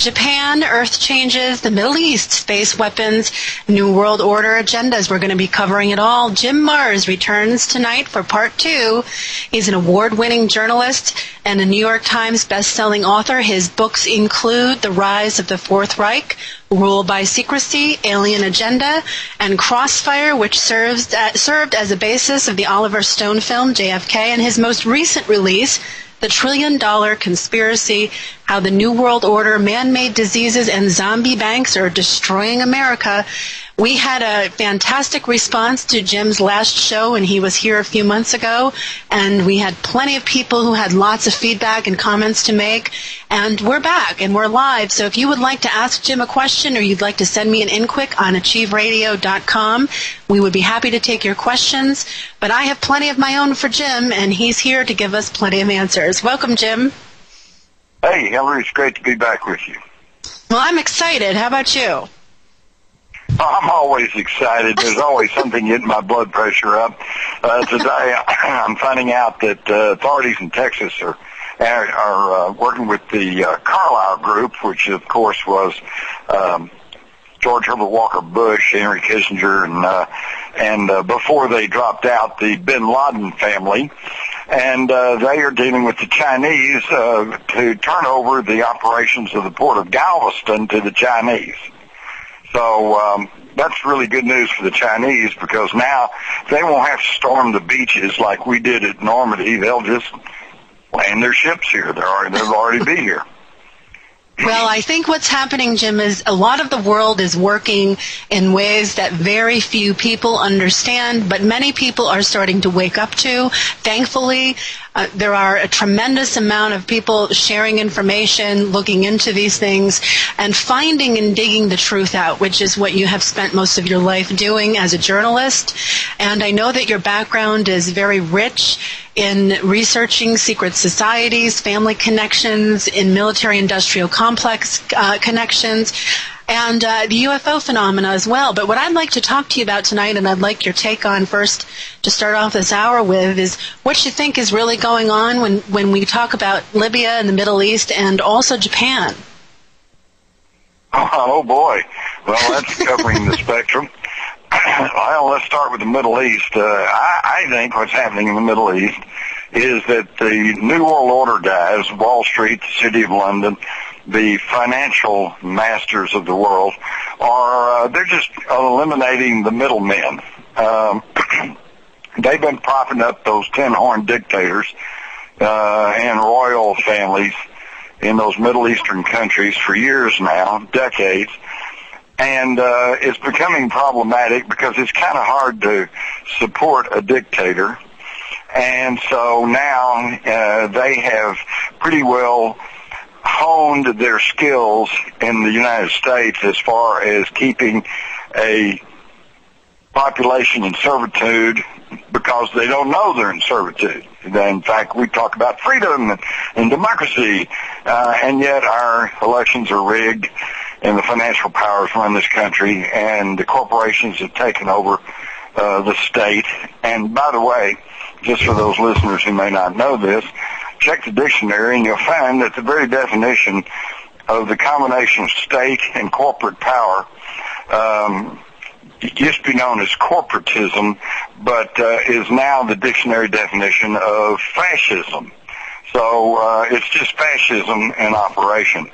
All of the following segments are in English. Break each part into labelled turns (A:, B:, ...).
A: Japan, Earth changes, the Middle East, space weapons, New World Order agendas. We're going to be covering it all. Jim Marrs returns tonight for part 2. He's an award-winning journalist and a New York Times best-selling author. His books include The Rise of the Fourth Reich, Rule by Secrecy, Alien Agenda, and Crossfire, which served as a basis of the Oliver Stone film JFK, and his most recent release, The $1 Trillion Conspiracy, How the New World Order, Man-Made Diseases, and Zombie Banks Are Destroying America. We had a fantastic response to Jim's last show, and he was here a few months ago, and we had plenty of people who had lots of feedback and comments to make, and we're back, and we're live. So if you would like to ask Jim a question, or you'd like to send me an in-quick on achieveradio.com, we would be happy to take your questions, but I have plenty of my own for Jim, and he's here to give us plenty of answers. Welcome, Jim.
B: Hey, Hillary, it's great to be back with you.
A: Well, I'm excited. How about you?
B: I'm always excited. There's always something getting my blood pressure up. Today, I'm finding out that authorities in Texas are working with the Carlyle Group, which, of course, was George Herbert Walker Bush, Henry Kissinger, and before they dropped out, the Bin Laden family. And they are dealing with the Chinese to turn over the operations of the port of Galveston to the Chinese. So that's really good news for the Chinese, because now they won't have to storm the beaches like we did at Normandy. They'll just land their ships here. They'll already be here.
A: Well, I think what's happening, Jim, is a lot of the world is working in ways that very few people understand, but many people are starting to wake up to. Thankfully, there are a tremendous amount of people sharing information, looking into these things, and finding and digging the truth out, which is what you have spent most of your life doing as a journalist. And I know that your background is very rich in researching secret societies, family connections, in military-industrial complex connections, and the UFO phenomena as well. But what I'd like to talk to you about tonight, and I'd like your take on first to start off this hour with, is what you think is really going on when we talk about Libya and the Middle East and also Japan.
B: Oh, boy. Well, that's covering the spectrum. Well, let's start with the Middle East. I think what's happening in the Middle East is that the New World Order guys, Wall Street, the City of London, the financial masters of the world, they're just eliminating the middlemen. They've been propping up those tin-horn dictators and royal families in those Middle Eastern countries for years now, decades. And it's becoming problematic because it's kind of hard to support a dictator. And so now they have pretty well honed their skills in the United States as far as keeping a population in servitude because they don't know they're in servitude. In fact, we talk about freedom and democracy, and yet our elections are rigged, and the financial powers run this country, and the corporations have taken over the state. And by the way, just for those listeners who may not know this, check the dictionary and you'll find that the very definition of the combination of state and corporate power it used to be known as corporatism, but is now the dictionary definition of fascism. So it's just fascism in operation.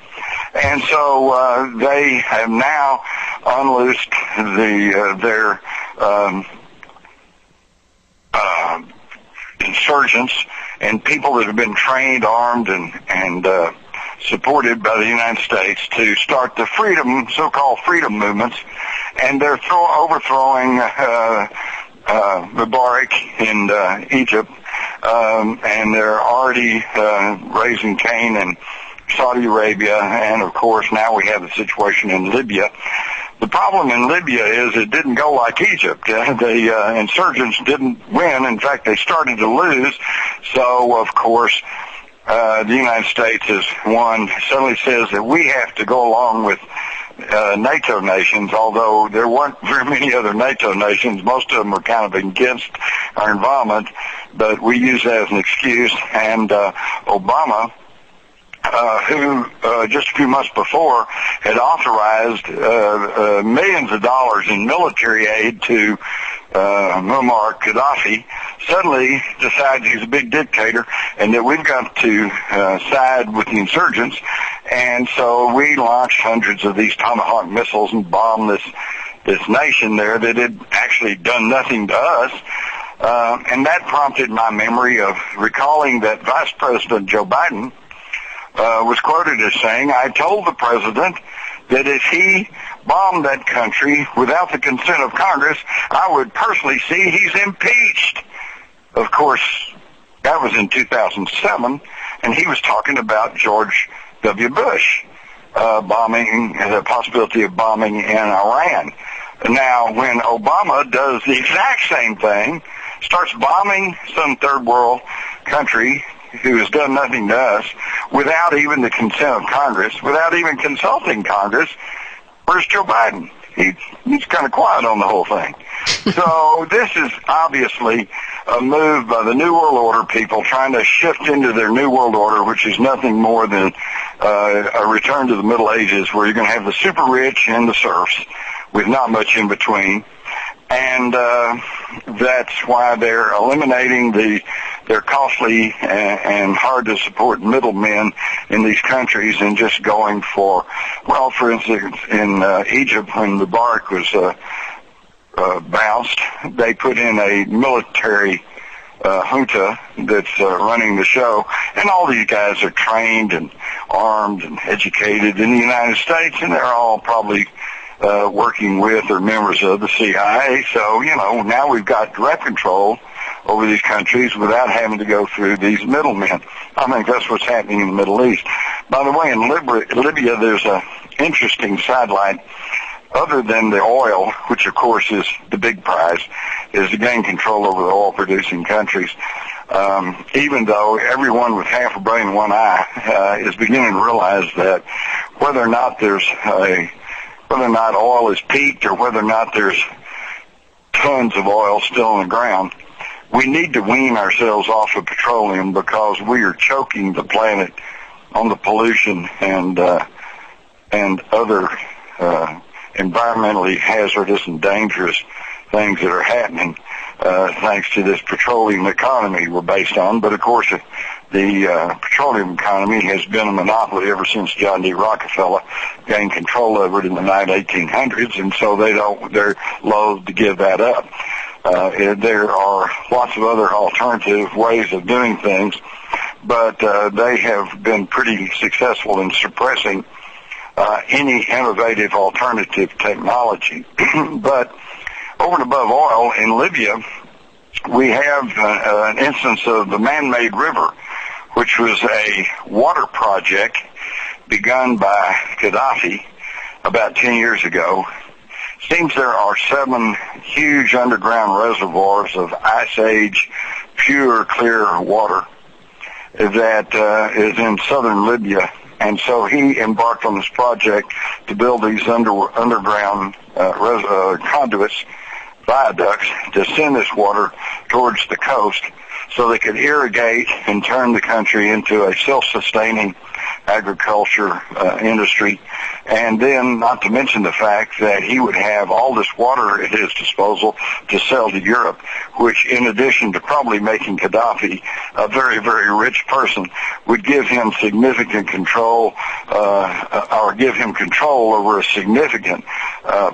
B: And so they have now unleashed their insurgents and people that have been trained, armed, and supported by the United States to start the so-called freedom movements, and they're overthrowing Mubarak in Egypt, and they're already raising Cain in Saudi Arabia, and of course now we have the situation in Libya. The problem in Libya is it didn't go like Egypt. The insurgents didn't win. In fact, they started to lose. So, of course, the United States has won. Suddenly says that we have to go along with NATO nations, although there weren't very many other NATO nations. Most of them were kind of against our involvement, but we use that as an excuse. And Obama who just a few months before had authorized millions of dollars in military aid to Muammar Gaddafi, suddenly decides he's a big dictator and that we've got to side with the insurgents. And so we launched hundreds of these Tomahawk missiles and bombed this nation there that had actually done nothing to us. And that prompted my memory of recalling that Vice President Joe Biden was quoted as saying, "I told the president that if he bombed that country without the consent of Congress, I would personally see he's impeached." Of course, that was in 2007, and he was talking about George W. Bush bombing, the possibility of bombing in Iran. Now, when Obama does the exact same thing, starts bombing some third world country who has done nothing to us without even the consent of Congress, without even consulting Congress, where's Joe Biden? He's kind of quiet on the whole thing. So this is obviously a move by the New World Order people trying to shift into their New World Order, which is nothing more than a return to the Middle Ages, where you're going to have the super rich and the serfs with not much in between. And that's why they're eliminating their costly and hard to support middlemen in these countries and just going for, well, for instance, in Egypt, when Mubarak was bounced, they put in a military junta that's running the show, and all these guys are trained and armed and educated in the United States, and they're all probably working with or members of the CIA. So, now we've got direct control over these countries without having to go through these middlemen. I think that's what's happening in the Middle East. By the way, in Libya, there's an interesting sidelight. Other than the oil, which of course is the big prize, is to gain control over the oil-producing countries. Even though everyone with half a brain and one eye is beginning to realize that whether or not oil is peaked or whether or not there's tons of oil still in the ground, we need to wean ourselves off of petroleum because we are choking the planet on the pollution and other environmentally hazardous and dangerous things that are happening thanks to this petroleum economy we're based on. But of course, the petroleum economy has been a monopoly ever since John D. Rockefeller gained control over it in the 1800s, and so they're loath to give that up. There are lots of other alternative ways of doing things, but they have been pretty successful in suppressing any innovative alternative technology. But over and above oil, in Libya, we have an instance of the man-made river, which was a water project begun by Gaddafi about 10 years ago. Seems there are 7 huge underground reservoirs of Ice Age, pure, clear water that is in southern Libya. And so he embarked on this project to build these underground conduits, viaducts, to send this water towards the coast so they could irrigate and turn the country into a self-sustaining agriculture industry. And then, not to mention the fact that he would have all this water at his disposal to sell to Europe, which, in addition to probably making Gaddafi a very, very rich person, would give him significant control, or give him control over a significant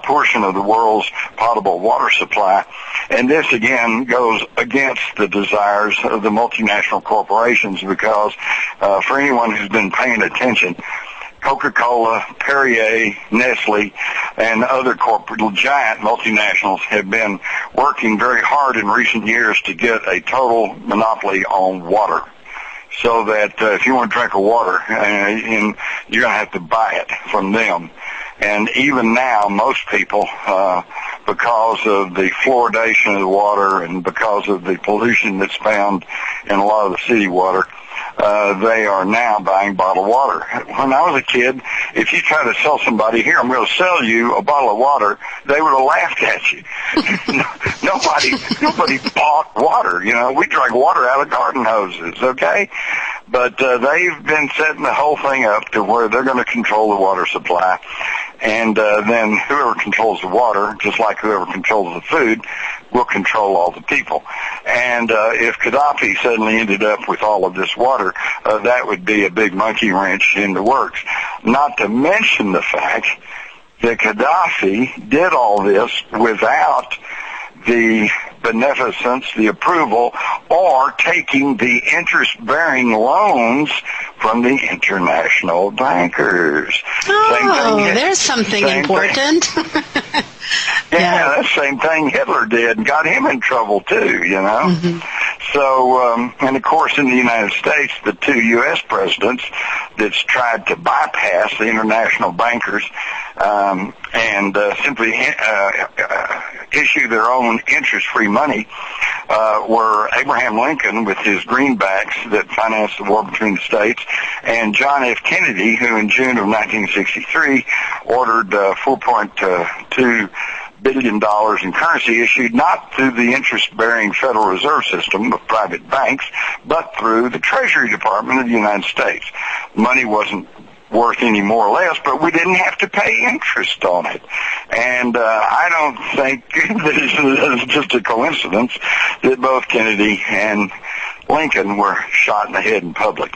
B: portion of the world's potable water supply. And this, again, goes against the desires of the multinational corporations because for anyone who's been paying attention, Coca-Cola, Perrier, Nestle, and other corporate giant multinationals have been working very hard in recent years to get a total monopoly on water. So that if you want to drink water, you're going to have to buy it from them. And even now, most people, because of the fluoridation of the water and because of the pollution that's found in a lot of the city water, they are now buying bottled water. When I was a kid, if you try to sell somebody, here, I'm going to sell you a bottle of water, they would have laughed at you. Nobody bought water. We drank water out of garden hoses, okay? But they've been setting the whole thing up to where they're going to control the water supply. And then whoever controls the water, just like whoever controls the food, will control all the people. And if Gaddafi suddenly ended up with all of this water, that would be a big monkey wrench in the works. Not to mention the fact that Gaddafi did all this without the beneficence, the approval, or taking the interest-bearing loans from the international bankers.
A: Oh, there's something important.
B: Yeah, that's the same thing Hitler did and got him in trouble too, you know. Mm-hmm. So, and of course in the United States, the two U.S. presidents that's tried to bypass the international bankers and simply issue their own interest-free money were Abraham Lincoln with his greenbacks that financed the war between the states, and John F. Kennedy, who in June of 1963 ordered $4.2 billion in currency issued not through the interest-bearing Federal Reserve System of private banks, but through the Treasury Department of the United States. Money wasn't worth any more or less, but we didn't have to pay interest on it. And I don't think that it's just a coincidence that both Kennedy and Lincoln were shot in the head in public.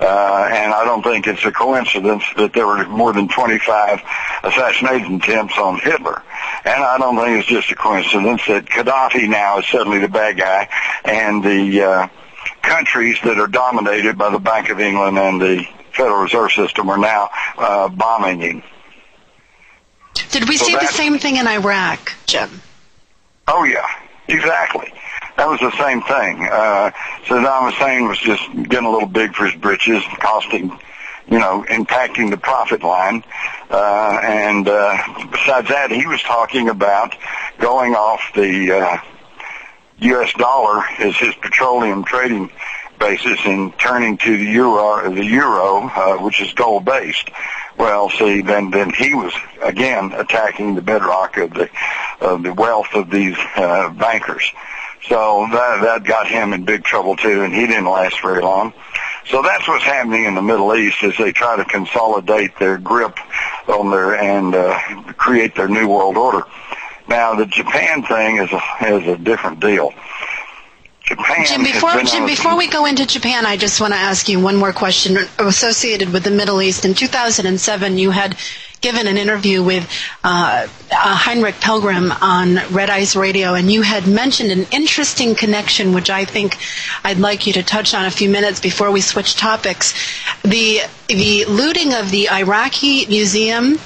B: And I don't think it's a coincidence that there were more than 25 assassination attempts on Hitler. And I don't think it's just a coincidence that Gaddafi now is suddenly the bad guy, and the countries that are dominated by the Bank of England and the Federal Reserve System are now bombing him.
A: Did we see the same thing in Iraq, Jim?
B: Oh, yeah, exactly. That was the same thing. Saddam Hussein was just getting a little big for his britches, costing, impacting the profit line. And besides that, he was talking about going off the U.S. dollar as his petroleum trading basis and turning to the euro, which is gold-based. Well, see, then he was again attacking the bedrock of the wealth of these bankers. So that got him in big trouble too, and he didn't last very long. So that's what's happening in the Middle East as they try to consolidate their grip on and create their new world order. Now, the Japan thing is a different deal.
A: Jim, before we go into Japan, I just want to ask you one more question associated with the Middle East. In 2007, you had given an interview with Heinrich Pelgrim on Red Ice Radio, and you had mentioned an interesting connection, which I think I'd like you to touch on a few minutes before we switch topics. The looting of the Iraqi museum,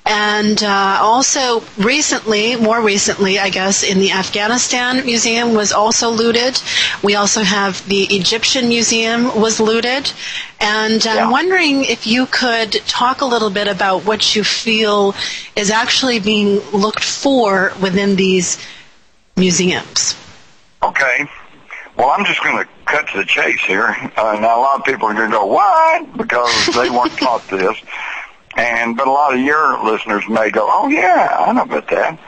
A: and also more recently, I guess, in the Afghanistan museum was also looted. We also have the Egyptian museum was looted. And I'm wondering if you could talk a little bit about what you feel is actually being looked for within these museums.
B: Okay. Well, I'm just going to cut to the chase here. Now, a lot of people are going to go, what? Because they weren't taught this. But a lot of your listeners may go, oh, yeah, I know about that.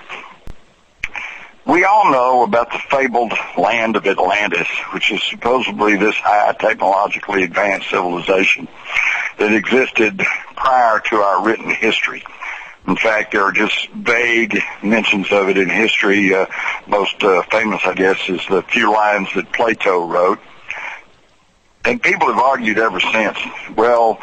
B: We all know about the fabled land of Atlantis, which is supposedly this high technologically advanced civilization that existed prior to our written history. In fact, there are just vague mentions of it in history. Most famous, I guess, is the few lines that Plato wrote. And people have argued ever since, well,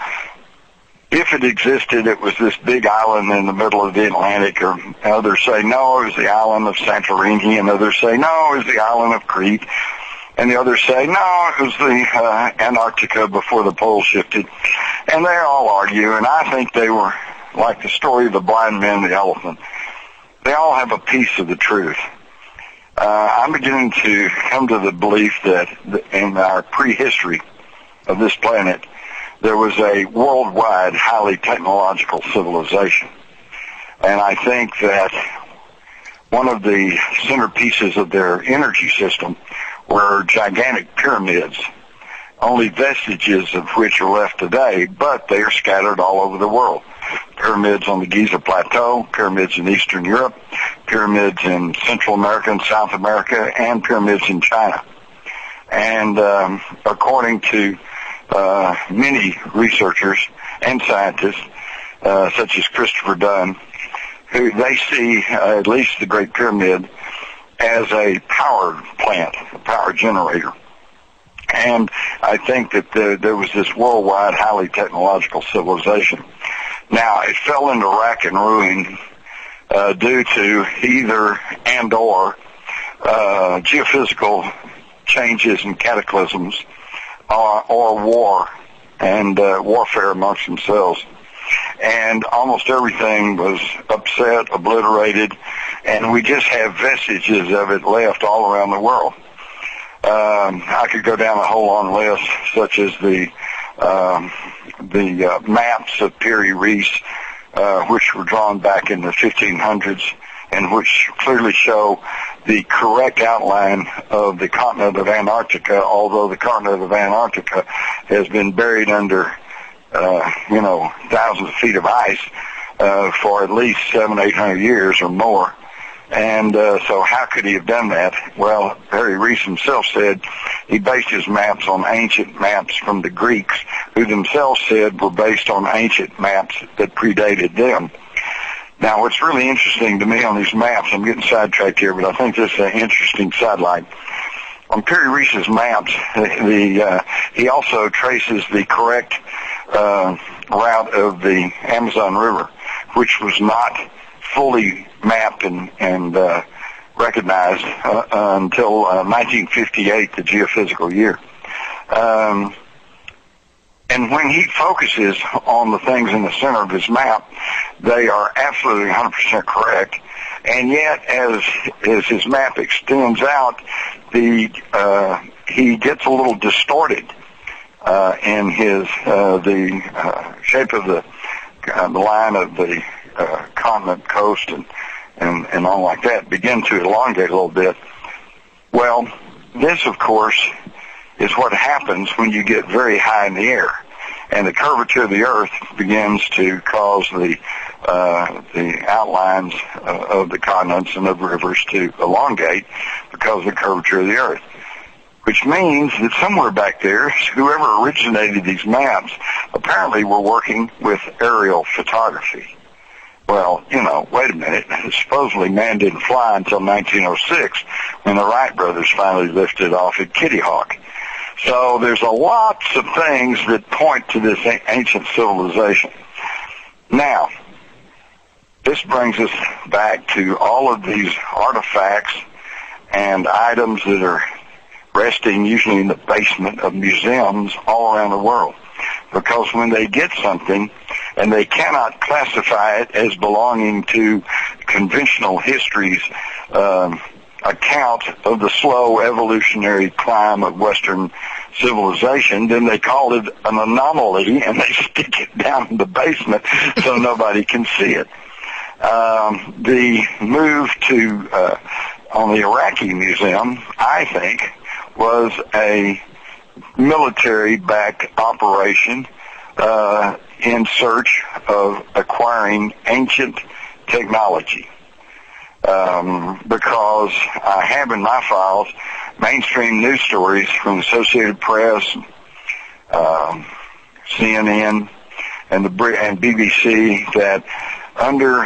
B: if it existed, it was this big island in the middle of the Atlantic, or others say, no, it was the island of Santorini, and others say, no, it was the island of Crete, and the others say, no, it was the Antarctica before the poles shifted. And they all argue, and I think they were like the story of the blind man and the elephant. They all have a piece of the truth. I'm beginning to come to the belief that in our prehistory of this planet, there was a worldwide, highly technological civilization. And I think that one of the centerpieces of their energy system were gigantic pyramids, only vestiges of which are left today, but they are scattered all over the world. Pyramids on the Giza Plateau, pyramids in Eastern Europe, pyramids in Central America and South America, and pyramids in China. And according to many researchers and scientists, such as Christopher Dunn, who they see at least the Great Pyramid as a power plant, a power generator. And I think that there was this worldwide, highly technological civilization. Now, it fell into rack and ruin due to either and or geophysical changes and cataclysms or war and warfare amongst themselves. And almost everything was upset, obliterated, and we just have vestiges of it left all around the world. I could go down a whole long list, such as the maps of Piri Reis, which were drawn back in the 1500s, and which clearly show the correct outline of the continent of Antarctica, although the continent of Antarctica has been buried under thousands of feet of ice for at least 700-800 years or more. And so how could he have done that? Well, Piri Reis himself said he based his maps on ancient maps from the Greeks, who themselves said were based on ancient maps that predated them. Now, what's really interesting to me on these maps, I'm getting sidetracked here, but I think this is an interesting sidelight. On Piri Reis's maps, he also traces the correct route of the Amazon River, which was not fully mapped and recognized until 1958, the geophysical year. And when he focuses on the things in the center of his map, they are absolutely 100% correct. And yet, as his map extends out, he gets a little distorted in his the shape of the line of the continent, coast, and all like that begin to elongate a little bit. Well, this, of course, is what happens when you get very high in the air, and the curvature of the Earth begins to cause the outlines of the continents and of rivers to elongate because of the curvature of the Earth. Which means that somewhere back there, whoever originated these maps apparently were working with aerial photography. Well, wait a minute. Supposedly man didn't fly until 1906 when the Wright brothers finally lifted off at Kitty Hawk. So there's a lots of things that point to this ancient civilization. Now, this brings us back to all of these artifacts and items that are resting usually in the basement of museums all around the world. Because when they get something and they cannot classify it as belonging to conventional history's account of the slow evolutionary climb of Western civilization, then they call it an anomaly and they stick it down in the basement so nobody can see it. The move to on the Iraqi Museum, I think, was a military-backed operation in search of acquiring ancient technology. Because I have in my files mainstream news stories from the Associated Press, CNN, and BBC that under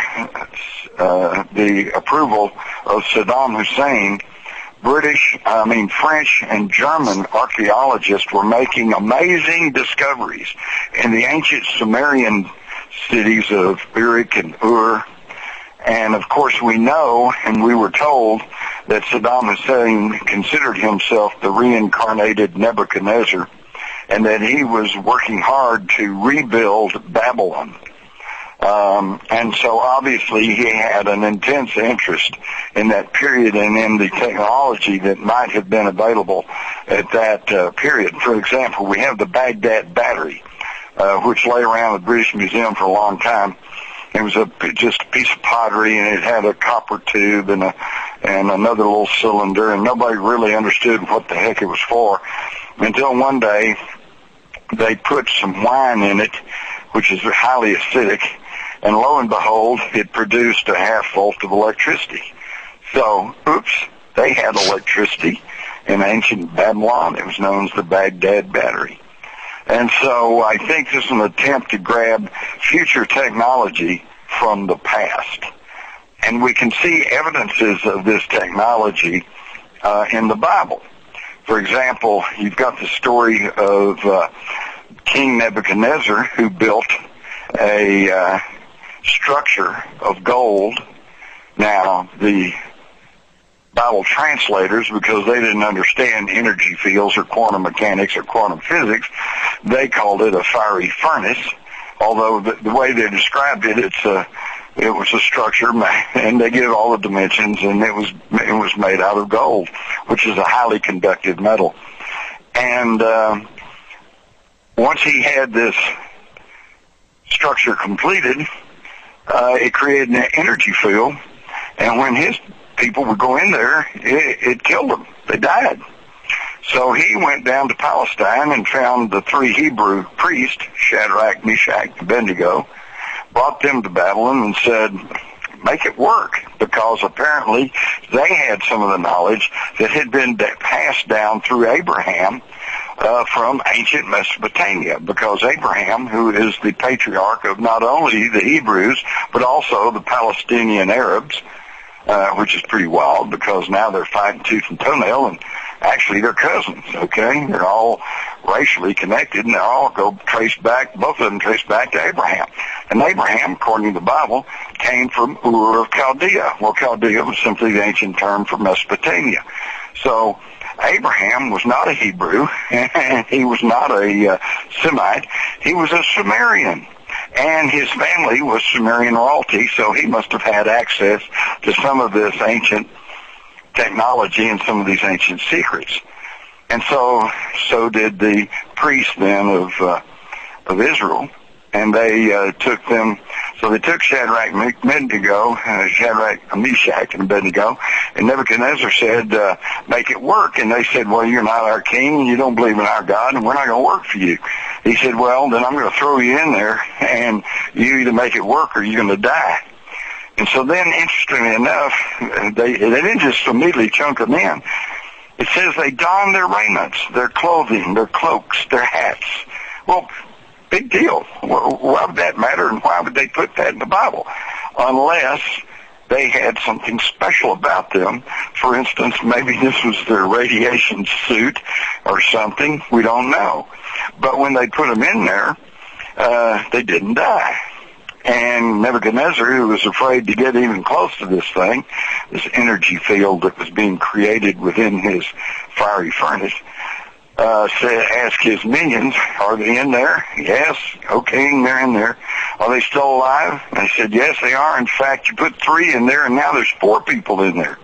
B: the approval of Saddam Hussein, French and German archaeologists were making amazing discoveries in the ancient Sumerian cities of Uruk and Ur. And of course we know, and we were told, that Saddam Hussein considered himself the reincarnated Nebuchadnezzar, and that he was working hard to rebuild Babylon. And so obviously he had an intense interest in that period and in the technology that might have been available at that period. For example, we have the Baghdad battery, which lay around the British Museum for a long time. It was just a piece of pottery, and it had a copper tube and another little cylinder, and nobody really understood what the heck it was for until one day they put some wine in it, which is highly acidic, and lo and behold, it produced a half volt of electricity. So, they had electricity in ancient Babylon. It was known as the Baghdad battery. And so I think this is an attempt to grab future technology from the past. And we can see evidences of this technology in the Bible. For example, you've got the story of King Nebuchadnezzar, who built a structure of gold. Now, the Bible translators, because they didn't understand energy fields or quantum mechanics or quantum physics, they called it a fiery furnace, although the way they described it, it was a structure, and they give all the dimensions, and it was made out of gold, which is a highly conductive metal. And once he had this structure completed, it created an energy field, and when his people would go in there, it killed them. They died. So he went down to Palestine and found the 3 Hebrew priests, Shadrach, Meshach, and Abednego, brought them to Babylon and said, make it work, because apparently they had some of the knowledge that had been passed down through Abraham from ancient Mesopotamia, because Abraham, who is the patriarch of not only the Hebrews, but also the Palestinian Arabs, which is pretty wild, because now they're fighting tooth and toenail, and actually they're cousins, okay? They're all racially connected, and they all both of them trace back to Abraham. And Abraham, according to the Bible, came from Ur of Chaldea. Well, Chaldea was simply the ancient term for Mesopotamia. So Abraham was not a Hebrew, and he was not a Semite. He was a Sumerian. And his family was Sumerian royalty, so he must have had access to some of this ancient technology and some of these ancient secrets. And so did the priests then of Israel, and they took Shadrach, Meshach, and Abednego, and Nebuchadnezzar said, make it work. And they said, well, you're not our king, and you don't believe in our God, and we're not going to work for you. He said, well, then I'm going to throw you in there, and you either make it work or you're going to die. And so then, interestingly enough, they didn't just immediately chunk them in. It says they donned their raiments, their clothing, their cloaks, their hats. Well, big deal. Why would that matter, and why would they put that in the Bible? Unless they had something special about them. For instance, maybe this was their radiation suit or something. We don't know. But when they put them in there, they didn't die. And Nebuchadnezzar, who was afraid to get even close to this thing, this energy field that was being created within his fiery furnace, asked his minions, are they in there? Yes. Okay, they're in there. Are they still alive? And they said, yes, they are. In fact, you put 3 in there, and now there's 4 people in there.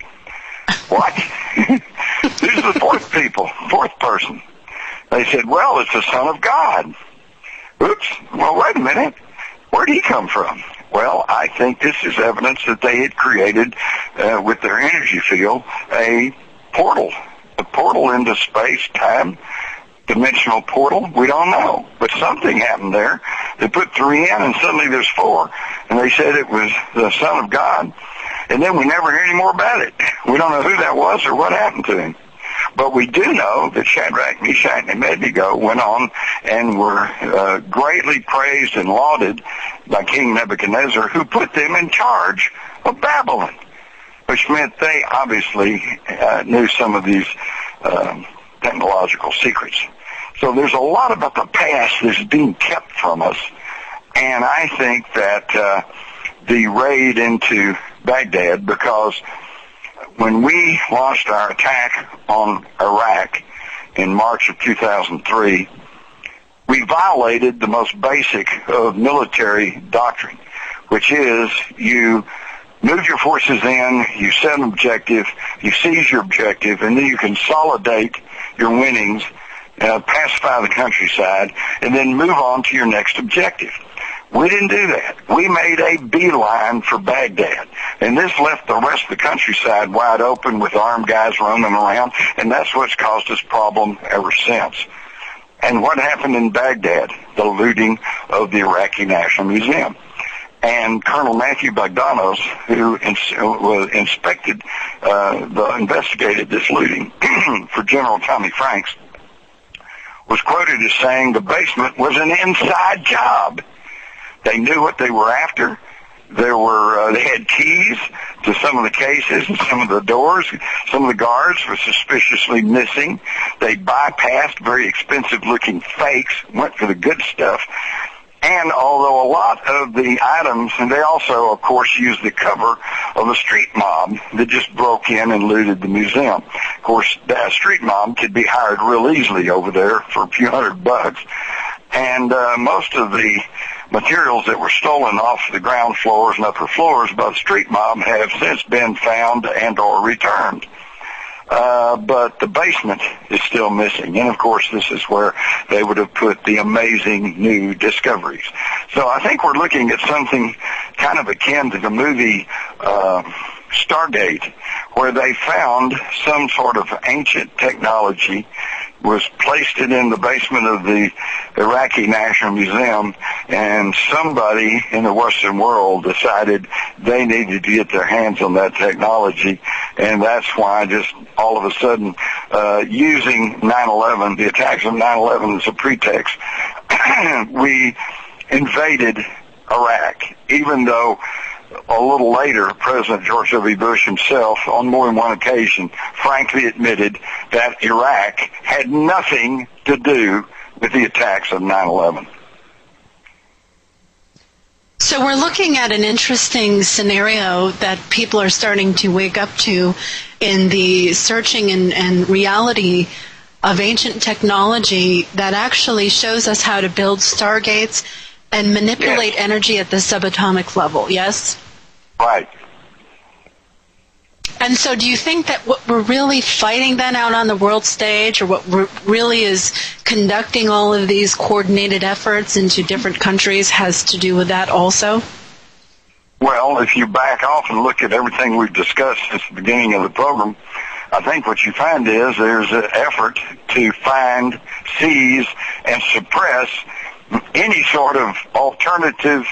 B: What? Who's the fourth person? They said, well, it's the Son of God. Oops. Well, wait a minute. Where'd he come from? Well, I think this is evidence that they had created, with their energy field, a portal into space, time, dimensional portal. We don't know. But something happened there. They put 3 in, and suddenly there's 4. And they said it was the Son of God. And then we never hear any more about it. We don't know who that was or what happened to him. But we do know that Shadrach, Meshach, and Abednego went on and were greatly praised and lauded by King Nebuchadnezzar, who put them in charge of Babylon, which meant they obviously knew some of these technological secrets. So there's a lot about the past that's being kept from us, and I think that the raid into Baghdad, because when we launched our attack on Iraq in March of 2003, we violated the most basic of military doctrine, which is you move your forces in, you set an objective, you seize your objective, and then you consolidate your winnings, pacify the countryside, and then move on to your next objective. We didn't do that. We made a beeline for Baghdad, and this left the rest of the countryside wide open with armed guys roaming around, and that's what's caused us problem ever since. And what happened in Baghdad? The looting of the Iraqi National Museum. And Colonel Matthew Bogdanos, who investigated this looting for General Tommy Franks, was quoted as saying the basement was an inside job. They knew what they were after. They had keys to some of the cases and some of the doors. Some of the guards were suspiciously missing. They bypassed very expensive-looking fakes, went for the good stuff. And although a lot of the items, and they also, of course, used the cover of a street mob that just broke in and looted the museum. Of course, that street mob could be hired real easily over there for a few $100. And most of the materials that were stolen off the ground floors and upper floors by the street mob have since been found and or returned. But the basement is still missing. And, of course, this is where they would have put the amazing new discoveries. So I think we're looking at something kind of akin to the movie Stargate, where they found some sort of ancient technology, was placed it in the basement of the Iraqi National Museum, and somebody in the Western world decided they needed to get their hands on that technology, and that's why just all of a sudden, using 9/11, the attacks of 9/11 as a pretext, we invaded Iraq, even though a little later, President George W. Bush himself, on more than one occasion, frankly admitted that Iraq had nothing to do with the attacks of 9/11.
A: So we're looking at an interesting scenario that people are starting to wake up to in the searching and reality of ancient technology that actually shows us how to build stargates and manipulate energy at the subatomic level, yes?
B: Right.
A: And so do you think that what we're really fighting then out on the world stage, or what really is conducting all of these coordinated efforts into different countries, has to do with that also?
B: Well, if you back off and look at everything we've discussed since the beginning of the program, I think what you find is there's an effort to find, seize, and suppress any sort of alternative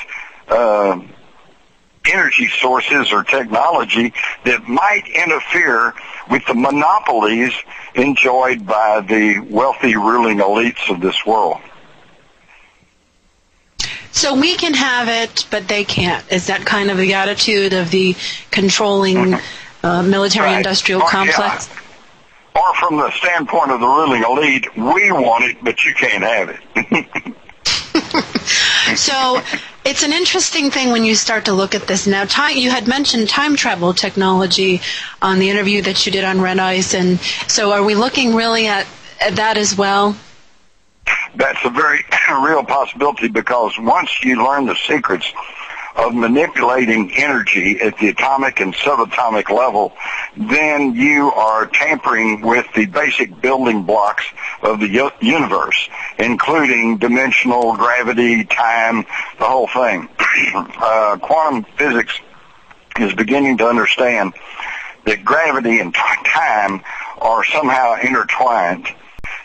B: energy sources or technology that might interfere with the monopolies enjoyed by the wealthy ruling elites of this world.
A: So we can have it, but they can't. Is that kind of the attitude of the controlling military-industrial complex?
B: Yeah. Or from the standpoint of the ruling elite, we want it, but you can't have it.
A: So it's an interesting thing when you start to look at this. Now, you had mentioned time travel technology on the interview that you did on Red Ice, and so are we looking really at that as well?
B: That's a very real possibility, because once you learn the secrets of manipulating energy at the atomic and subatomic level, then you are tampering with the basic building blocks of the universe, including dimensional, gravity, time, the whole thing. Quantum physics is beginning to understand that gravity and time are somehow intertwined.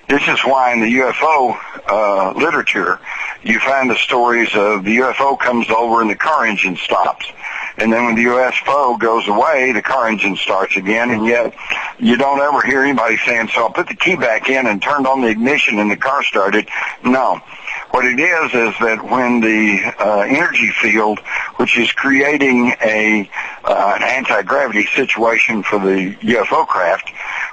B: This is why in the UFO literature, you find the stories of the UFO comes over and the car engine stops. And then when the UFO goes away, the car engine starts again, and yet you don't ever hear anybody saying, so I put the key back in and turned on the ignition and the car started. No. What it is that when the energy field, which is creating an anti-gravity situation for the UFO craft,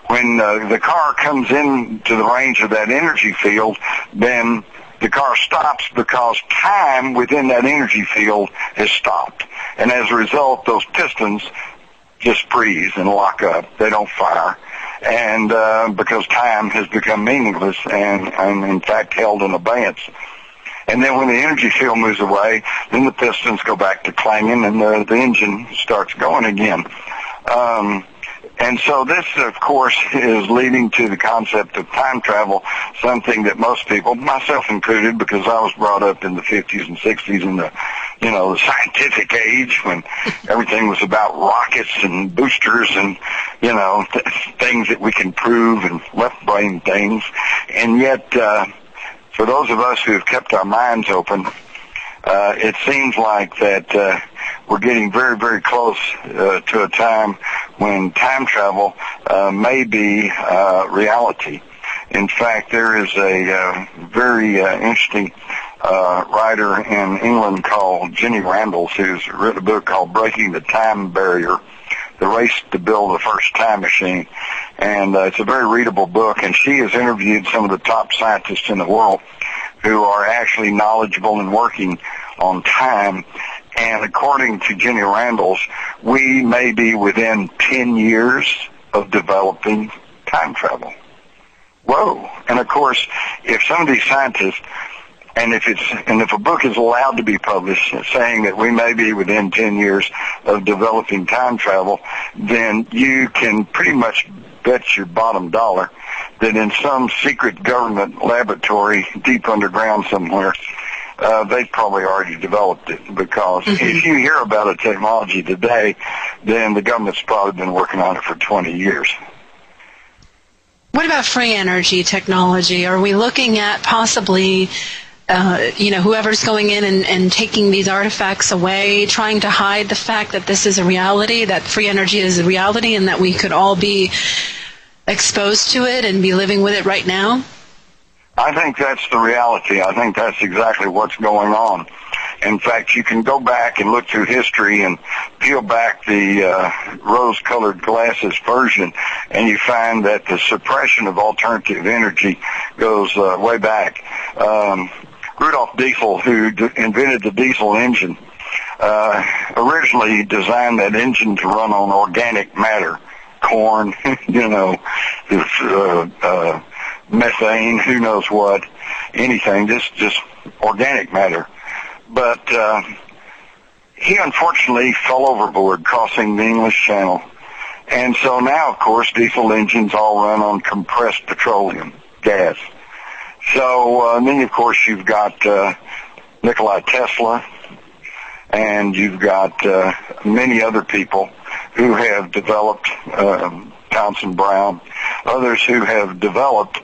B: when the car comes into the range of that energy field, then the car stops because time within that energy field has stopped. And as a result, those pistons just freeze and lock up. They don't fire. And because time has become meaningless and in fact held in abeyance. And then when the energy field moves away, then the pistons go back to clanging and the engine starts going again. And so this, of course, is leading to the concept of time travel, something that most people, myself included, because I was brought up in the 50s and 60s in the, the scientific age when everything was about rockets and boosters and, things that we can prove and left brain things. And yet, for those of us who have kept our minds open, it seems like that we're getting very, very close to a time when time travel may be reality. In fact, there is a very interesting writer in England called Jenny Randles, who's written a book called Breaking the Time Barrier, The Race to Build the First Time Machine. And it's a very readable book, and she has interviewed some of the top scientists in the world who are actually knowledgeable and working on time. And according to Jenny Randles, we may be within 10 years of developing time travel. Whoa. And of course, if some of these scientists, and if a book is allowed to be published saying that we may be within 10 years of developing time travel, then you can pretty much bet your bottom dollar that in some secret government laboratory deep underground somewhere, they've probably already developed it, because if you hear about a technology today, then the government's probably been working on it for 20 years.
A: What about free energy technology? Are we looking at possibly, whoever's going in and taking these artifacts away, trying to hide the fact that this is a reality, that free energy is a reality, and that we could all be exposed to it and be living with it right now?
B: I think that's the reality. I think that's exactly what's going on. In fact, you can go back and look through history and peel back the rose-colored glasses version, and you find that the suppression of alternative energy goes way back. Rudolf Diesel, who invented the diesel engine, originally designed that engine to run on organic matter, corn, methane, who knows what, anything, just organic matter. But he unfortunately fell overboard crossing the English Channel. And so now, of course, diesel engines all run on compressed petroleum gas. So then, of course, you've got Nikola Tesla, and you've got many other people who have developed, Thomson Brown, others who have developed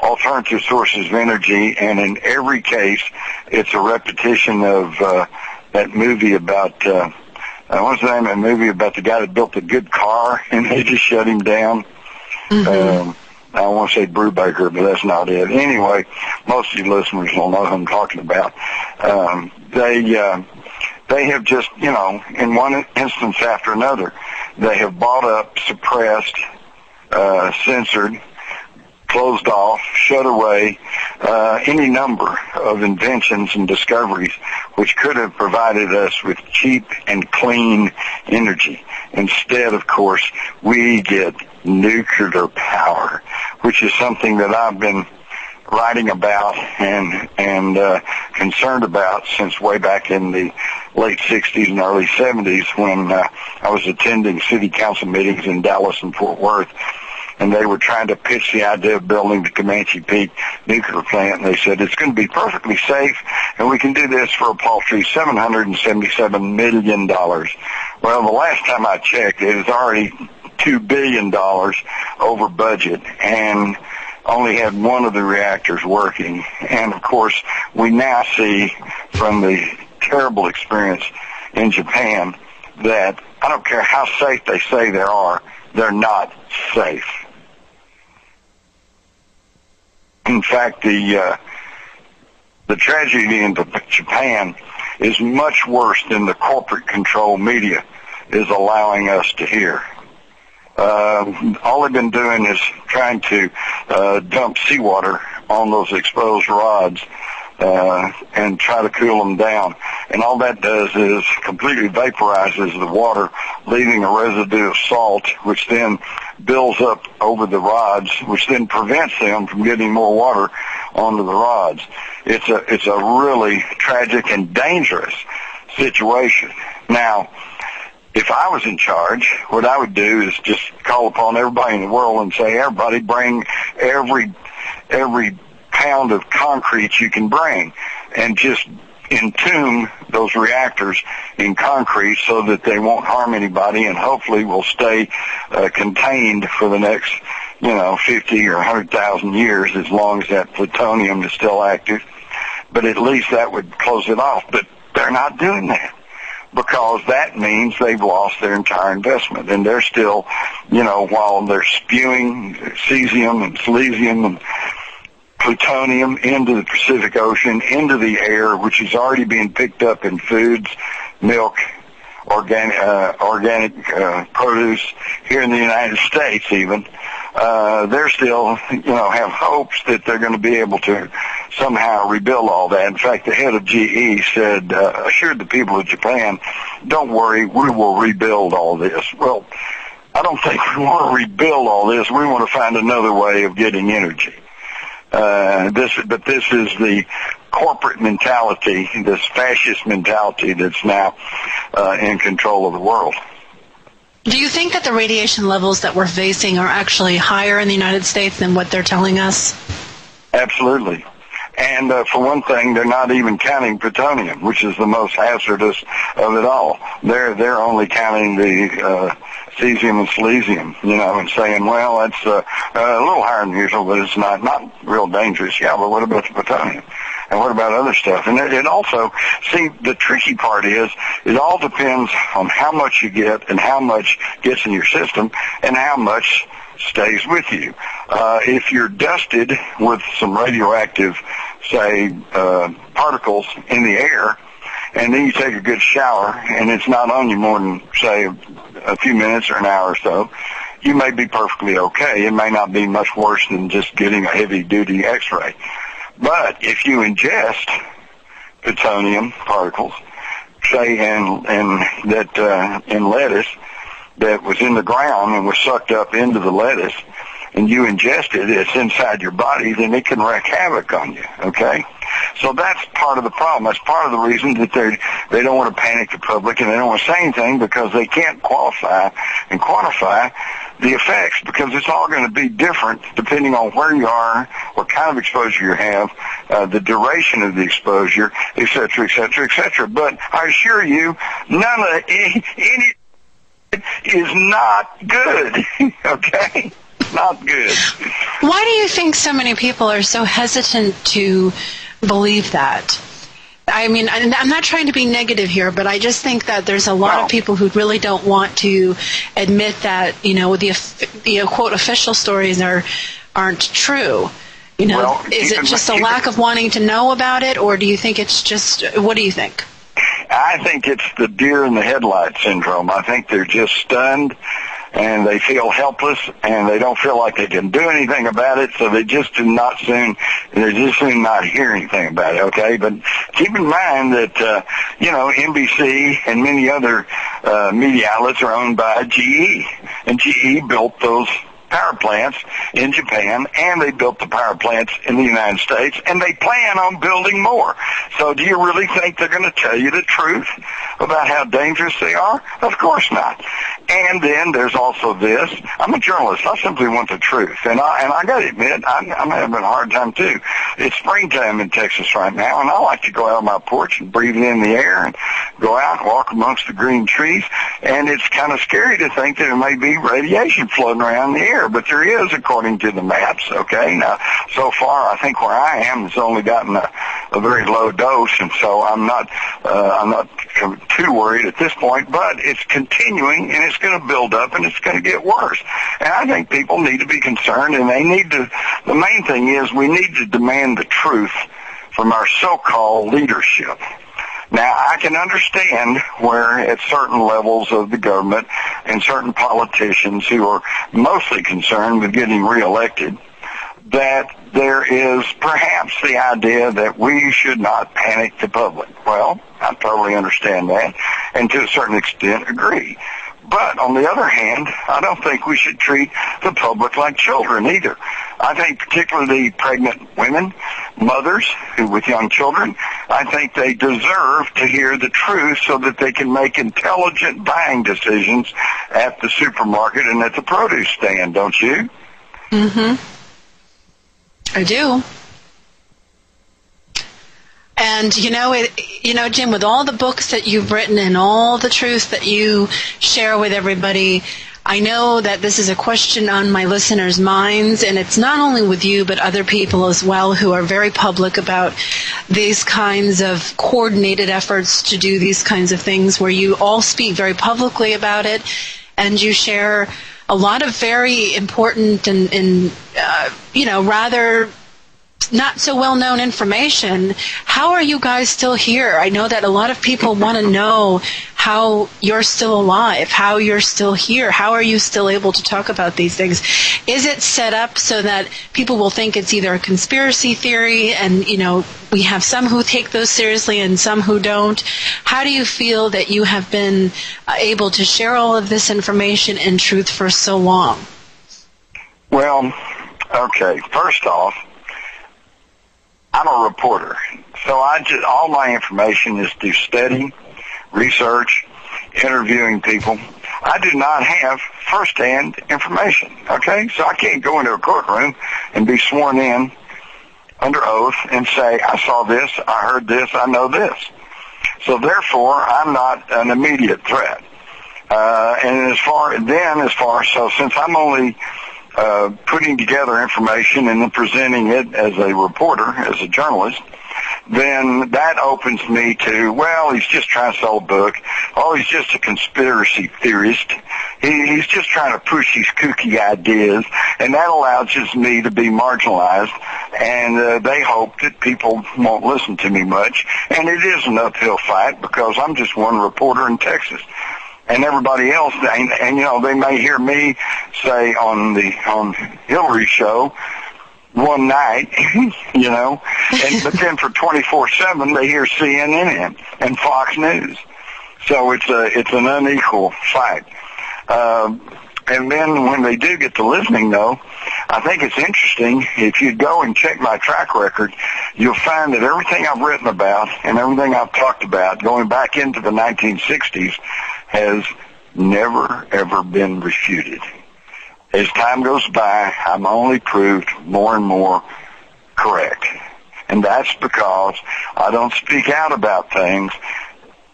B: alternative sources of energy, and in every case, it's a repetition of that movie about, what's the name of that movie about the guy that built a good car and they just shut him down? I want to say Brubaker, but that's not it. Anyway, most of you listeners will know who I'm talking about. They have just, in one instance after another, they have bought up, suppressed, censored, closed off, shut away any number of inventions and discoveries which could have provided us with cheap and clean energy. Instead, of course, we get nuclear power, which is something that I've been writing about and concerned about since way back in the late 60s and early 70s when I was attending city council meetings in Dallas and Fort Worth. And they were trying to pitch the idea of building the Comanche Peak nuclear plant. And they said, it's going to be perfectly safe, and we can do this for a paltry $777 million. Well, the last time I checked, it was already $2 billion over budget and only had one of the reactors working. And, of course, we now see from the terrible experience in Japan that I don't care how safe they say they are, they're not safe. In fact, the tragedy in Japan is much worse than the corporate control media is allowing us to hear. All they've been doing is trying to dump seawater on those exposed rods and try to cool them down. And all that does is completely vaporizes the water, leaving a residue of salt, which then builds up over the rods, which then prevents them from getting more water onto the rods. It's a really tragic and dangerous situation. Now, if I was in charge, what I would do is just call upon everybody in the world and say, everybody bring every pound of concrete you can bring, and just entomb those reactors in concrete so that they won't harm anybody and hopefully will stay contained for the next, 50 or 100,000 years as long as that plutonium is still active. But at least that would close it off. But they're not doing that, because that means they've lost their entire investment. And they're still, while they're spewing cesium and silesium and plutonium into the Pacific Ocean, into the air, which is already being picked up in foods, milk, organic produce here in the United States even. They're still, have hopes that they're going to be able to somehow rebuild all that. In fact, the head of GE said, assured the people of Japan, don't worry, we will rebuild all this. Well, I don't think we want to rebuild all this. We want to find another way of getting energy. This is the corporate mentality, this fascist mentality that's now in control of the world.
A: Do you think that the radiation levels that we're facing are actually higher in the United States than what they're telling us?
B: Absolutely. And for one thing, they're not even counting plutonium, which is the most hazardous of it all. They're only counting the cesium and silesium, and saying, well, that's a little higher than usual, but it's not real dangerous. Yeah, but what about the plutonium? And what about other stuff? And it also, see, the tricky part is it all depends on how much you get and how much gets in your system and how much stays with you. If you're dusted with some radioactive, say, particles in the air, and then you take a good shower, and it's not on you more than, say, a few minutes or an hour or so, you may be perfectly okay. It may not be much worse than just getting a heavy-duty X-ray. But if you ingest plutonium particles, say in lettuce that was in the ground and was sucked up into the lettuce, and you ingest it, it's inside your body, then it can wreak havoc on you, okay? So that's part of the problem. That's part of the reason that they don't want to panic the public and they don't want to say anything, because they can't qualify and quantify the effects, because it's all going to be different depending on where you are, what kind of exposure you have, the duration of the exposure, et cetera, et cetera, et cetera. But I assure you, any is not good, okay? Not good.
A: Why do you think so many people are so hesitant to believe that? I mean, I'm not trying to be negative here, but I just think that there's a lot of people who really don't want to admit that, the quote official stories aren't true. Is it just a lack of wanting to know about it, or do you think it's just, what do you think?
B: I think it's the deer in the headlight syndrome. I think they're just stunned and they feel helpless and they don't feel like they can do anything about it, so they just soon not hear anything about it, okay? But keep in mind that, NBC and many other media outlets are owned by GE, and GE built those power plants in Japan, and they built the power plants in the United States, and they plan on building more. So do you really think they're going to tell you the truth about how dangerous they are? Of course not. And then there's also this. I'm a journalist. I simply want the truth. And I got to admit, I'm having a hard time too. It's springtime in Texas right now, and I like to go out on my porch and breathe in the air and go out and walk amongst the green trees. And it's kind of scary to think that there may be radiation floating around the air, but there is, according to the maps, okay? Now, so far, I think where I am, it's only gotten a very low dose, and so I'm not too worried at this point, but it's continuing, and it's going to build up, and it's going to get worse. And I think people need to be concerned, and the main thing is we need to demand the truth from our so-called leadership. Now, I can understand where at certain levels of the government and certain politicians who are mostly concerned with getting reelected, that there is perhaps the idea that we should not panic the public. Well, I totally understand that, and to a certain extent agree. But on the other hand, I don't think we should treat the public like children either. I think particularly pregnant women, mothers with young children, I think they deserve to hear the truth so that they can make intelligent buying decisions at the supermarket and at the produce stand, don't you?
A: Mm-hmm. I do. And, Jim, with all the books that you've written and all the truth that you share with everybody, I know that this is a question on my listeners' minds, and it's not only with you, but other people as well who are very public about these kinds of coordinated efforts to do these kinds of things, where you all speak very publicly about it, and you share a lot of very important and rather not so well-known information, how are you guys still here? I know that a lot of people want to know how you're still alive, how you're still here, how are you still able to talk about these things? Is it set up so that people will think it's either a conspiracy theory and, we have some who take those seriously and some who don't? How do you feel that you have been able to share all of this information and truth for so long?
B: Well, okay, first off, I'm a reporter, so all my information is through study, research, interviewing people. I do not have first-hand information, okay? So I can't go into a courtroom and be sworn in under oath and say, I saw this, I heard this, I know this. So therefore, I'm not an immediate threat. So since I'm only putting together information and then presenting it as a reporter, as a journalist, then that opens me to, well, he's just trying to sell a book. Oh, he's just a conspiracy theorist. He's just trying to push these kooky ideas, and that allows just me to be marginalized, and they hope that people won't listen to me much. And it is an uphill fight because I'm just one reporter in Texas. And everybody else, and they may hear me say on Hillary's show one night, but then for 24/7 they hear CNN and Fox News. So it's an unequal fight. And then when they do get to listening, though, I think it's interesting. If you go and check my track record, you'll find that everything I've written about and everything I've talked about going back into the 1960s has never, ever been refuted. As time goes by, I'm only proved more and more correct. And that's because I don't speak out about things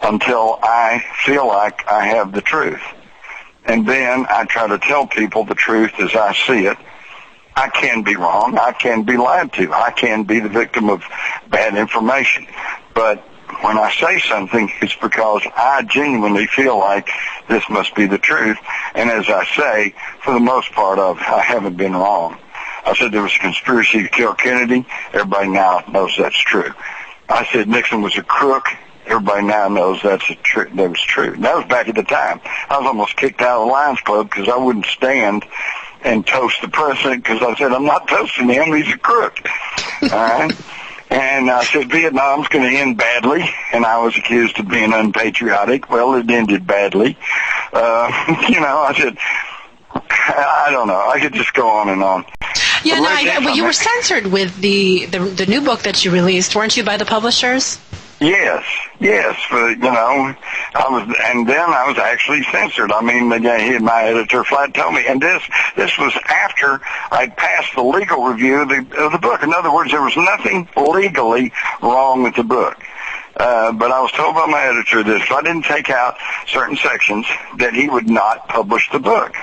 B: until I feel like I have the truth. And then I try to tell people the truth as I see it. I can be wrong. I can be lied to. I can be the victim of bad information. But when I say something, it's because I genuinely feel like this must be the truth. And as I say, for the most part I haven't been wrong. I said there was a conspiracy to kill Kennedy. Everybody now knows that's true. I said Nixon was a crook. Everybody now knows that was true. That was back at the time. I was almost kicked out of the Lions Club because I wouldn't stand and toast the president because I said, I'm not toasting him, he's a crook. All right? And I said, Vietnam's going to end badly, and I was accused of being unpatriotic. Well, it ended badly. I said, I don't know. I could just go on and on.
A: Yeah, well, you were censored with the new book that you released, weren't you, by the publishers?
B: Yes, but I was actually censored. I mean, my editor flat told me, and this was after I passed the legal review of the book. In other words, there was nothing legally wrong with the book. But I was told by my editor that if I didn't take out certain sections, that he would not publish the book.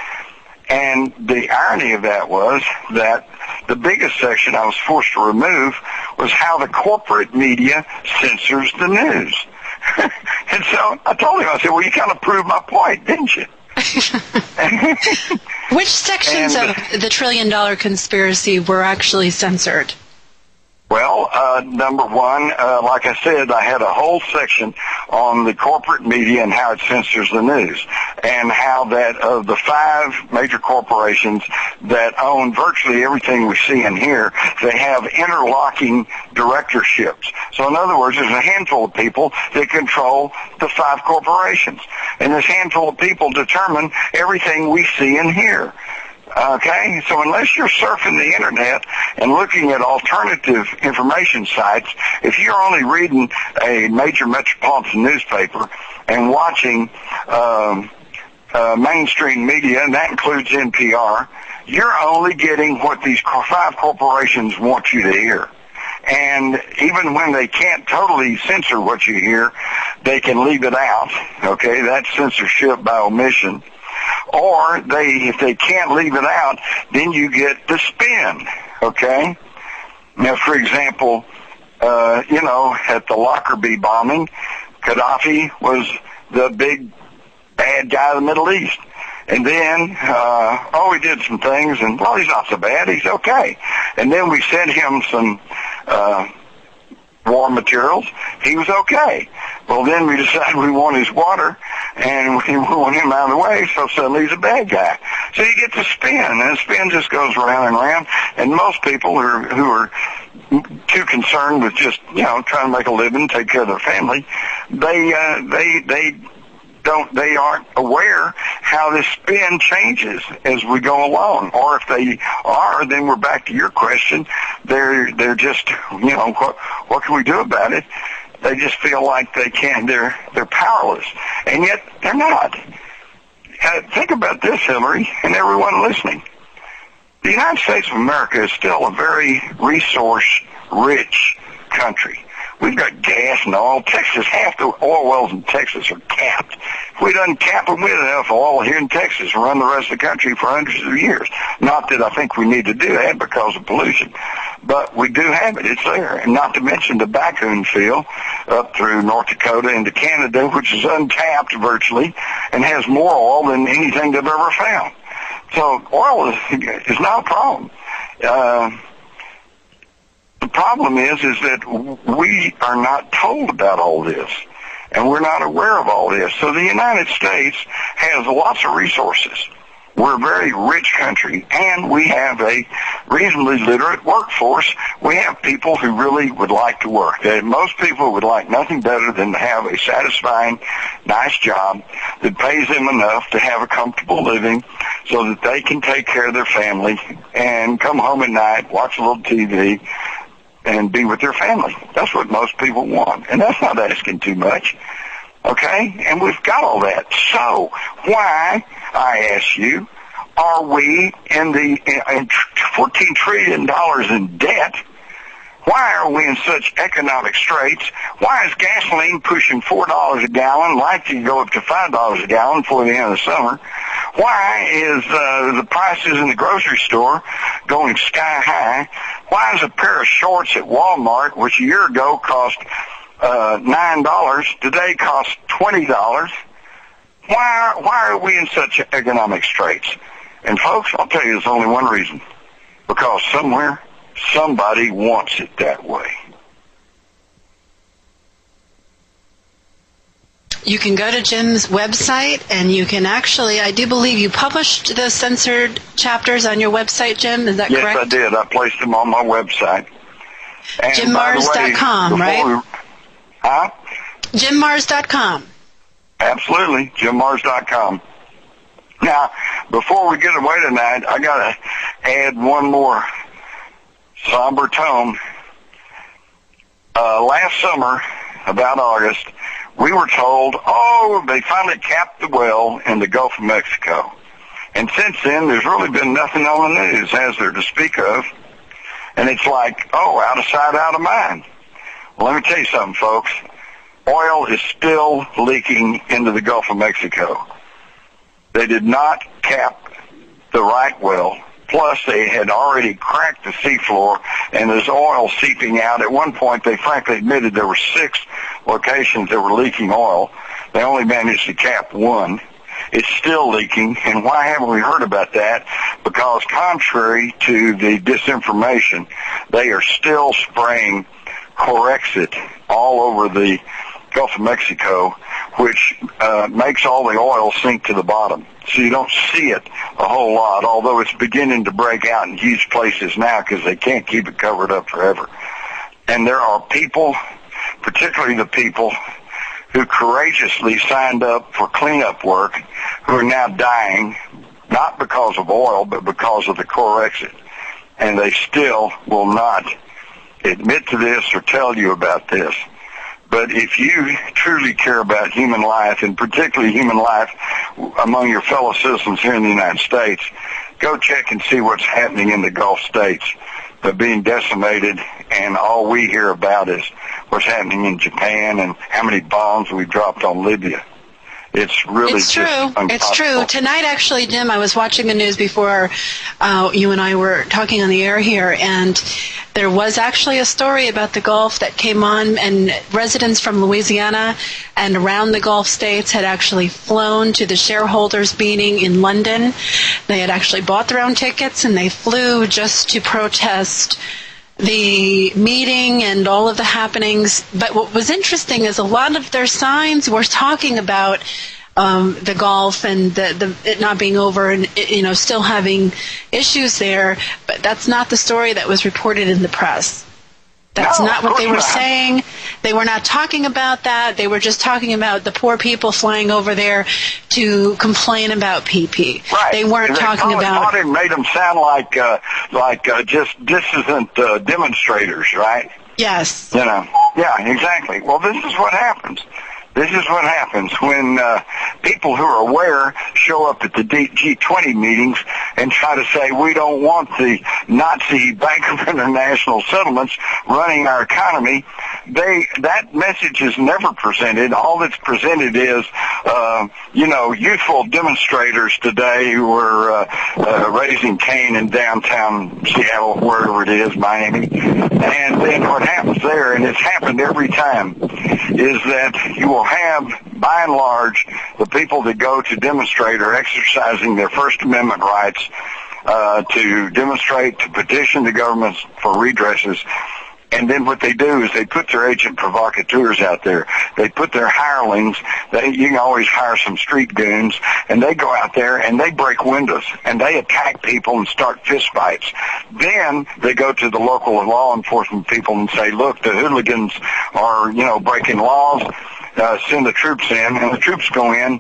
B: And the irony of that was that the biggest section I was forced to remove was how the corporate media censors the news. And so I told him, I said, well, you kind of proved my point, didn't you?
A: Which sections of the $1 trillion conspiracy were actually censored?
B: Well, number one, like I said, I had a whole section on the corporate media and how it censors the news, and how that of the 5 major corporations that own virtually everything we see and hear, they have interlocking directorships. So in other words, there's a handful of people that control the 5 corporations, and this handful of people determine everything we see and hear. Okay, so unless you're surfing the internet and looking at alternative information sites, if you're only reading a major metropolitan newspaper and watching mainstream media, and that includes NPR, you're only getting what these 5 corporations want you to hear. And even when they can't totally censor what you hear, they can leave it out. Okay, that's censorship by omission. Or if they can't leave it out, then you get the spin, okay? Now, for example, at the Lockerbie bombing, Gaddafi was the big bad guy of the Middle East. And then, he did some things, and, well, he's not so bad, he's okay. And then we sent him some war materials, he was okay. Well, then we decided we want his water, and we want him out of the way, so suddenly he's a bad guy. So you get the spin, and the spin just goes round and round, and most people who are too concerned with just, trying to make a living, take care of their family, they aren't aware how this spin changes as we go along. Or if they are, then we're back to your question. They're just, what can we do about it? They just feel like they can't, they're powerless. And yet they're not. Think about this, Hillary, and everyone listening. The United States of America is still a very resource-rich country. We've got gas and oil. Texas, half the oil wells in Texas are capped. If we done cap them with enough oil here in Texas, we'll run the rest of the country for hundreds of years. Not that I think we need to do that because of pollution, but we do have it. It's there. And not to mention the Baccoon field up through North Dakota into Canada, which is untapped virtually and has more oil than anything they've ever found. So oil is not a problem. The problem is that we are not told about all this, and we're not aware of all this. So the United States has lots of resources. We're a very rich country, and we have a reasonably literate workforce. We have people who really would like to work. Most people would like nothing better than to have a satisfying, nice job that pays them enough to have a comfortable living so that they can take care of their family and come home at night, watch a little TV, and be with their family. That's what most people want, and that's not asking too much, okay? And we've got all that. So why, I ask you, are we in $14 trillion in debt? Why are we in such economic straits? Why is gasoline pushing $4 a gallon, likely to go up to $5 a gallon before the end of the summer? Why is the prices in the grocery store going sky high? Why is a pair of shorts at Walmart, which a year ago cost $9, today costs $20? Why are we in such economic straits? And folks, I'll tell you, there's only one reason. Because somewhere, somebody wants it that way.
A: You can go to Jim's website, and you can actually, I do believe you published the censored chapters on your website, Jim. Is that correct?
B: Yes, I did. I placed them on my website.
A: JimMars.com, right?
B: Huh?
A: JimMars.com.
B: Absolutely, JimMars.com. Now, before we get away tonight, I got to add one more somber tone. Last summer, about August, we were told, they finally capped the well in the Gulf of Mexico. And since then, there's really been nothing on the news, has there, to speak of. And it's like, out of sight, out of mind. Well, let me tell you something, folks. Oil is still leaking into the Gulf of Mexico. They did not cap the right well. Plus, they had already cracked the seafloor, and there's oil seeping out. At one point, they frankly admitted there were 6 locations that were leaking oil. They only managed to cap 1. It's still leaking, and why haven't we heard about that? Because contrary to the disinformation, they are still spraying Corexit all over the Gulf of Mexico, which makes all the oil sink to the bottom. So you don't see it a whole lot, although it's beginning to break out in huge places now because they can't keep it covered up forever. And there are people, particularly the people who courageously signed up for cleanup work, who are now dying, not because of oil, but because of the Corexit. And they still will not admit to this or tell you about this. But if you truly care about human life, and particularly human life among your fellow citizens here in the United States, go check and see what's happening in the Gulf states. They're being decimated, and all we hear about is what's happening in Japan and how many bombs we dropped on Libya. It's really
A: It's true. Tonight, actually, Jim, I was watching the news before you and I were talking on the air here, and there was actually a story about the Gulf that came on, and residents from Louisiana and around the Gulf states had actually flown to the shareholders meeting in London. They had actually bought their own tickets, and they flew just to protest the meeting and all of the happenings. But what was interesting is a lot of their signs were talking about the Gulf and it not being over and, still having issues there. But that's not the story that was reported in the press. That's not what they were saying. They were not talking about that. They were just talking about the poor people flying over there to complain about PP.
B: Right.
A: They weren't talking about.
B: It made them sound like just dissident demonstrators, right?
A: Yes.
B: Yeah, exactly. Well, this is what happens. This is what happens when people who are aware show up at the G20 meetings and try to say, we don't want the Nazi Bank of International Settlements running our economy. That message is never presented. All that's presented is, youthful demonstrators today who were raising Cain in downtown Seattle, wherever it is, Miami. And then what happens there, and it's happened every time, is that you will have, by and large, the people that go to demonstrate are exercising their First Amendment rights to demonstrate, to petition the government for redresses. And then what they do is they put their agent provocateurs out there. They put their hirelings. You can always hire some street goons, and they go out there and they break windows and they attack people and start fistfights. Then they go to the local law enforcement people and say, look, the hooligans are, breaking laws. Send the troops in, and the troops go in.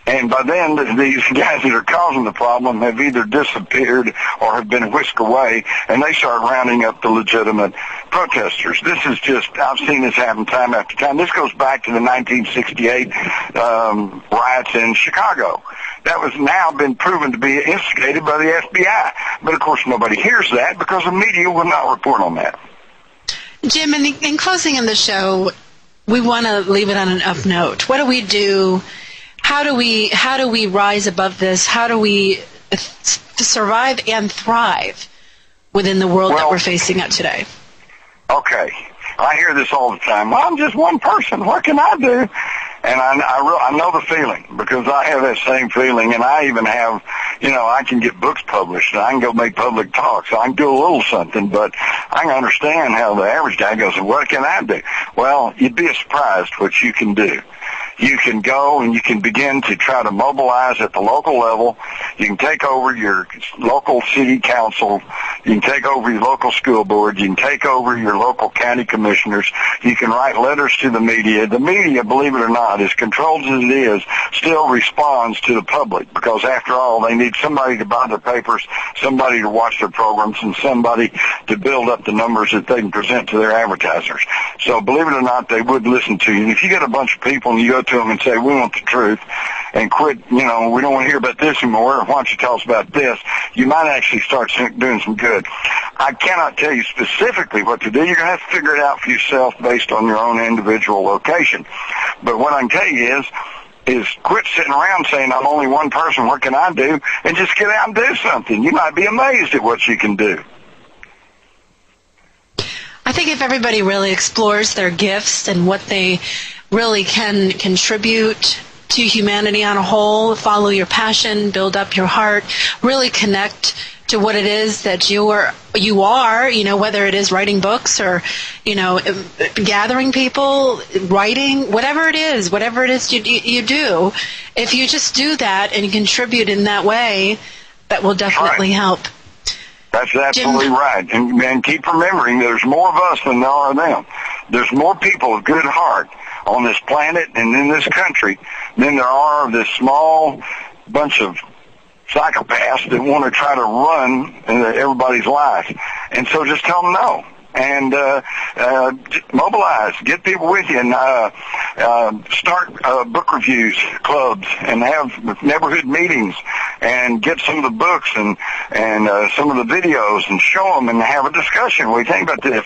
B: And by then, these guys that are causing the problem have either disappeared or have been whisked away, and they start rounding up the legitimate protesters. This is just, I've seen this happen time after time. This goes back to the 1968 riots in Chicago. That was now been proven to be instigated by the FBI. But, of course, nobody hears that because the media will not report on that.
A: Jim, in closing in the show, we want to leave it on an up note. What do we do? How do we rise above this? How do we survive and thrive within the world that we're facing at today?
B: Okay. I hear this all the time. Well, I'm just one person. What can I do? And I know the feeling because I have that same feeling, and I even have, I can get books published, and I can go make public talks. I can do a little something, but I can understand how the average guy goes, what can I do? Well, you'd be surprised what you can do. You can go and you can begin to try to mobilize at the local level. You can take over your local city council. You can take over your local school board. You can take over your local county commissioners. You can write letters to the media. The media, believe it or not, as controlled as it is, still responds to the public because, after all, they need somebody to buy their papers, somebody to watch their programs, and somebody to build up the numbers that they can present to their advertisers. So, believe it or not, they would listen to you. And if you get a bunch of people and you go to them and say, we want the truth, and quit, we don't want to hear about this anymore, why don't you tell us about this, you might actually start doing some good. I cannot tell you specifically what to do. You're going to have to figure it out for yourself based on your own individual location. But what I can tell you is quit sitting around saying, I'm only one person, what can I do? And just get out and do something. You might be amazed at what you can do.
A: I think if everybody really explores their gifts and what they really can contribute to humanity on a whole, follow your passion, build up your heart, really connect to what it is that you are, whether it is writing books or, gathering people, writing, whatever it is you do, if you just do that and contribute in that way, that will definitely help.
B: That's absolutely
A: Jim,
B: right. And keep remembering there's more of us than there are them. There's more people of good heart on this planet and in this country than there are of this small bunch of psychopaths that want to try to run everybody's life. And so just tell them no. And mobilize, get people with you, and start book reviews clubs and have neighborhood meetings and get some of the books and some of the videos and show them and have a discussion. What do you think about this?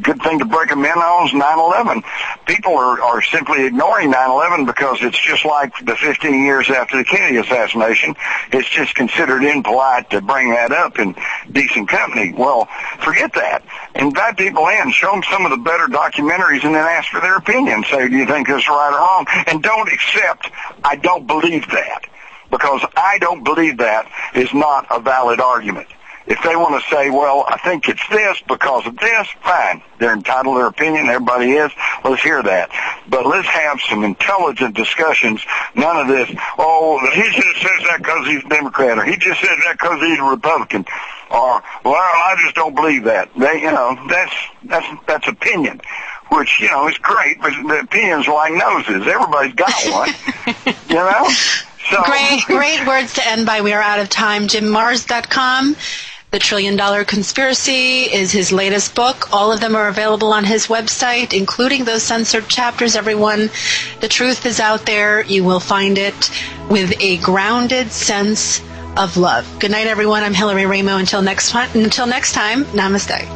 B: Good thing to break them in on is 9/11. People are simply ignoring 9/11 because it's just like the 15 years after the Kennedy assassination. It's just considered impolite to bring that up in decent company. Well, forget that. Invite people in, show them some of the better documentaries, and then ask for their opinion. Say, do you think this is right or wrong? And don't accept, I don't believe that. Because I don't believe that is not a valid argument. If they want to say, well, I think it's this because of this, fine. They're entitled to their opinion. Everybody is. Let's hear that. But let's have some intelligent discussions. None of this, oh, he just says that because he's a Democrat, or he just says that because he's a Republican, or, well, I just don't believe that. That's opinion, which, is great, but the opinions are like noses. Everybody's got one, So,
A: Great words to end by. We are out of time. JimMars.com. The $1 Trillion Conspiracy is his latest book. All of them are available on his website, including those censored chapters, everyone. The truth is out there. You will find it with a grounded sense of love. Good night, everyone. I'm Hillary Raimo. Until next time, namaste.